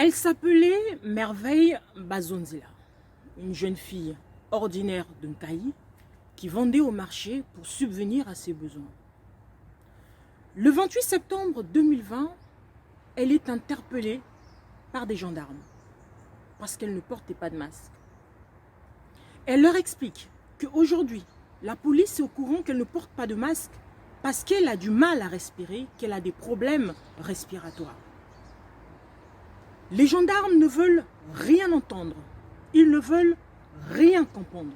Elle s'appelait Merveille Bazonzila, une jeune fille ordinaire de Nkayi qui vendait au marché pour subvenir à ses besoins. Le 28 septembre 2020, elle est interpellée par des gendarmes parce qu'elle ne portait pas de masque. Elle leur explique qu'aujourd'hui, la police est au courant qu'elle ne porte pas de masque parce qu'elle a du mal à respirer, qu'elle a des problèmes respiratoires. Les gendarmes ne veulent rien entendre, ils ne veulent rien comprendre.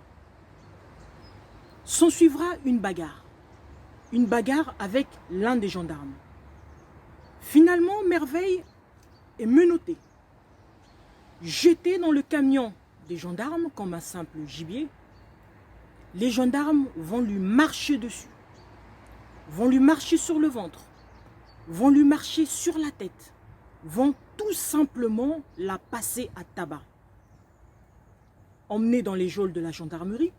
S'en suivra une bagarre avec l'un des gendarmes. Finalement, Merveille est menottée, jetée dans le camion des gendarmes comme un simple gibier. Les gendarmes vont lui marcher dessus, vont lui marcher sur le ventre, vont lui marcher sur la tête, vont tout simplement la passer à tabac. Emmenée dans les geôles de la gendarmerie,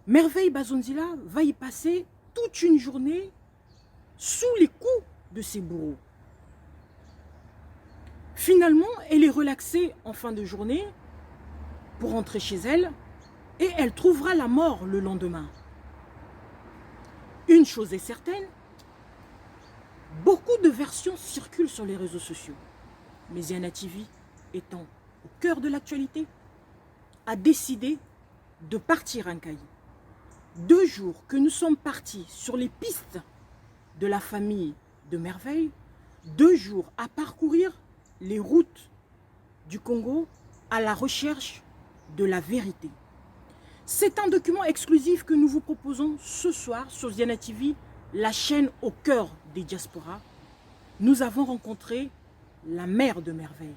Merveille Bazonzila va y passer toute une journée sous les coups de ses bourreaux. Finalement, elle est relaxée en fin de journée pour rentrer chez elle et elle trouvera la mort le lendemain. Une chose est certaine, beaucoup de versions circulent sur les réseaux sociaux. Mais Yana TV, étant au cœur de l'actualité, a décidé de partir à Nkayi. 2 jours que nous sommes partis sur les pistes de la famille de Merveille, 2 jours à parcourir les routes du Congo à la recherche de la vérité. C'est un document exclusif que nous vous proposons ce soir sur Yana TV, la chaîne au cœur des diasporas. Nous avons rencontré la mère de Merveille.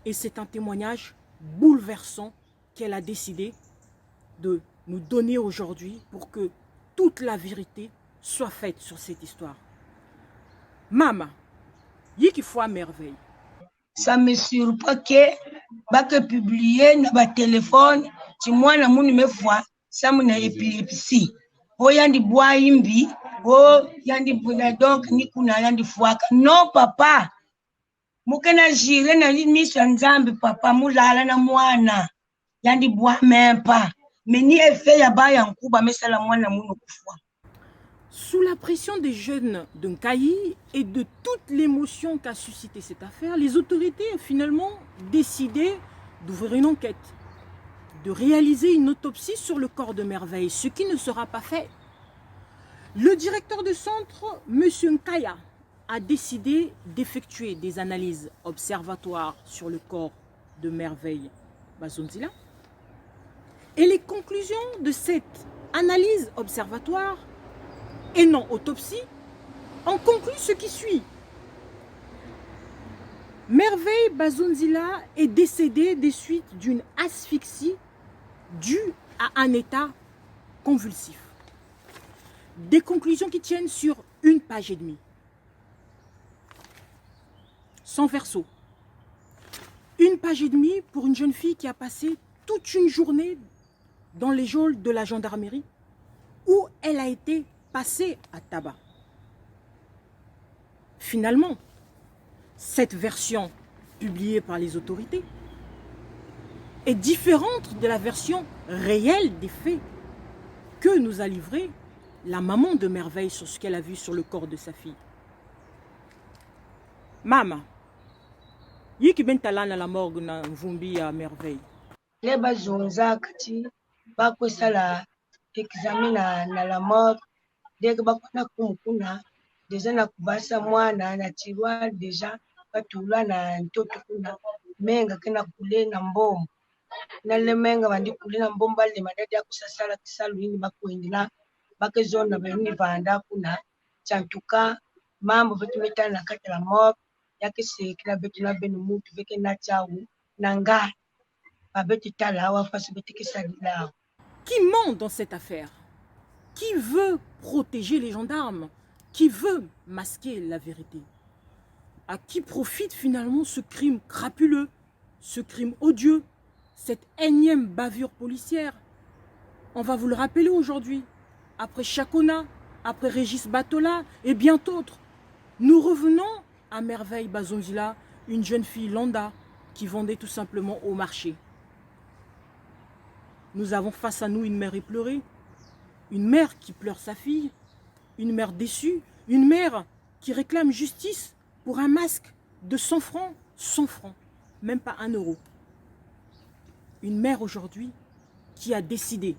Et c'est un témoignage bouleversant qu'elle a décidé de nous donner aujourd'hui pour que toute la vérité soit faite sur cette histoire. Maman, yiki fois Merveille. Ça me surprend que publier na ba téléphone ti mwana muni me fois ça muna epilepsie o yandi bwa imbi o yandi buna donc ni kuna yandi fuaka non papa mukena jire na mission nzambe papa mulala na mwana yandi bwa mempa meni effet ya ba yankuba mesala mwana munu kufwa. Sous la pression des jeunes de Nkayi et de toute l'émotion qu'a suscité cette affaire, les autorités ont finalement décidé d'ouvrir une enquête, de réaliser une autopsie sur le corps de Merveille, ce qui ne sera pas fait. Le directeur de centre, M. Nkaya, a décidé d'effectuer des analyses observatoires sur le corps de Merveille Bazonzila. Et les conclusions de cette analyse observatoire et non autopsie, on conclut ce qui suit. Merveille Bazonzila est décédée des suites d'une asphyxie due à un état convulsif. Des conclusions qui tiennent sur 1 page et demie. Sans verso. 1 page et demie pour une jeune fille qui a passé toute une journée dans les geôles de la gendarmerie où elle a été passé à tabac. Finalement, cette version publiée par les autorités est différente de la version réelle des faits que nous a livré la maman de Merveille sur ce qu'elle a vu sur le corps de sa fille. Maman, yiki bentala na la morgue na mvumbi à Merveille. Les bazonza kati bakwesala examen na la mort. Dès que bakona kumukuna déjà na kubasa mwana na tirwa déjà batula na ntoto kuna menga kana kule na mbombo na le menga bandi kule na mbombo le madadi akusasala kisalu ni bakwendela bakezona bani vanda kuna chantuka mambo vetu metana na kati la mort yake sekila betu na benu mutu veke na chawu nanga babeti tala wa fasi betiki salila. Qui ment dans cette affaire? Qui veut protéger les gendarmes? Qui veut masquer la vérité? À qui profite finalement ce crime crapuleux, ce crime odieux, cette énième bavure policière? On va vous le rappeler aujourd'hui. Après Chakona, après Régis Batola et bien d'autres, nous revenons à Merveille Bazonzila, une jeune fille lambda qui vendait tout simplement au marché. Nous avons face à nous une mère éplorée, une mère qui pleure sa fille, une mère déçue, une mère qui réclame justice pour un masque de 100 francs, 100 francs, même pas 1 euro. Une mère aujourd'hui qui a décidé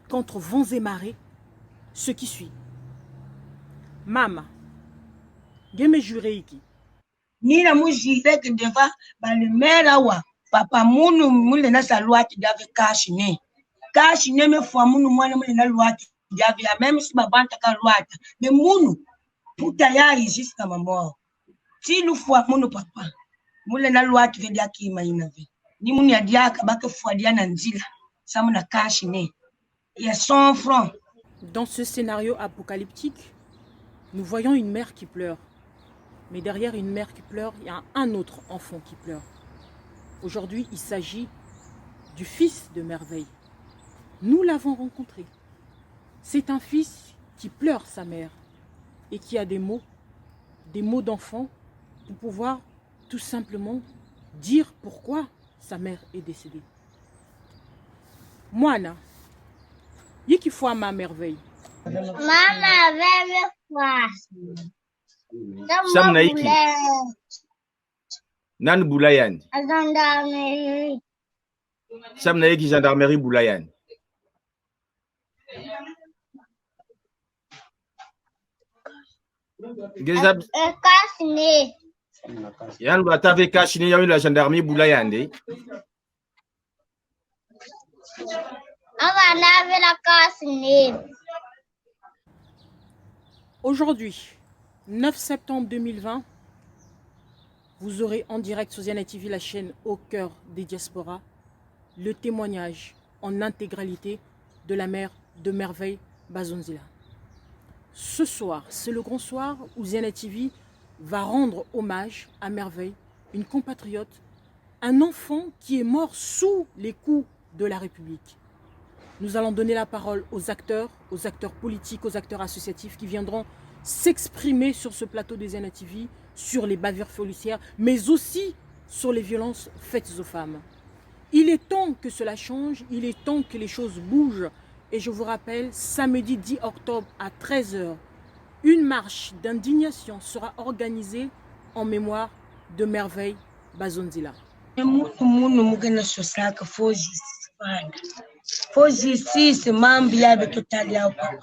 qu'entre vents et marées, ce qui suit. Mama, geme juré iki. Nina mujire que deva balimera wa papa munu mule na saluati dave cash ne me fwa munu mwana mule na luati dave ya même si babanta ka luati me munu puta ya jusqu'à ma mort si lu fwa munu papa mule na luati ve dia ki maina ve ni munu ya dia ka ba ke fwa dia na nzila samu na cash ne il y a 100 francs. Dans ce scénario apocalyptique, nous voyons une mère qui pleure. Mais derrière une mère qui pleure, il y a un autre enfant qui pleure. Aujourd'hui, il s'agit du fils de Merveille. Nous l'avons rencontré. C'est un fils qui pleure sa mère et qui a des mots d'enfant pour pouvoir tout simplement dire pourquoi sa mère est décédée. Moana, yiki fois ma merveille. Mama, very fast. Sam Naiki. Nan Boulayan. Gendarmerie. Sam Naiki, gendarmerie Boulayan. Casse-nez. Yann Batave Kachine, il y a eu la gendarmerie Boulayan. On va laver la casse-nez. Aujourd'hui, 9 septembre 2020, vous aurez en direct sur Ziana TV, la chaîne au cœur des diasporas, le témoignage en intégralité de la mère de Merveille Bazonzila. Ce soir, c'est le grand soir où Ziana TV va rendre hommage à Merveille, une compatriote, un enfant qui est mort sous les coups de la République. Nous allons donner la parole aux acteurs politiques, aux acteurs associatifs qui viendront s'exprimer sur ce plateau des Ziana TV, sur les bavures policières, mais aussi sur les violences faites aux femmes. Il est temps que cela change, il est temps que les choses bougent. Et je vous rappelle, samedi 10 octobre à 13 h, une marche d'indignation sera organisée en mémoire de Merveille Bazonzila. Faut justice, mambi ya total ya papa.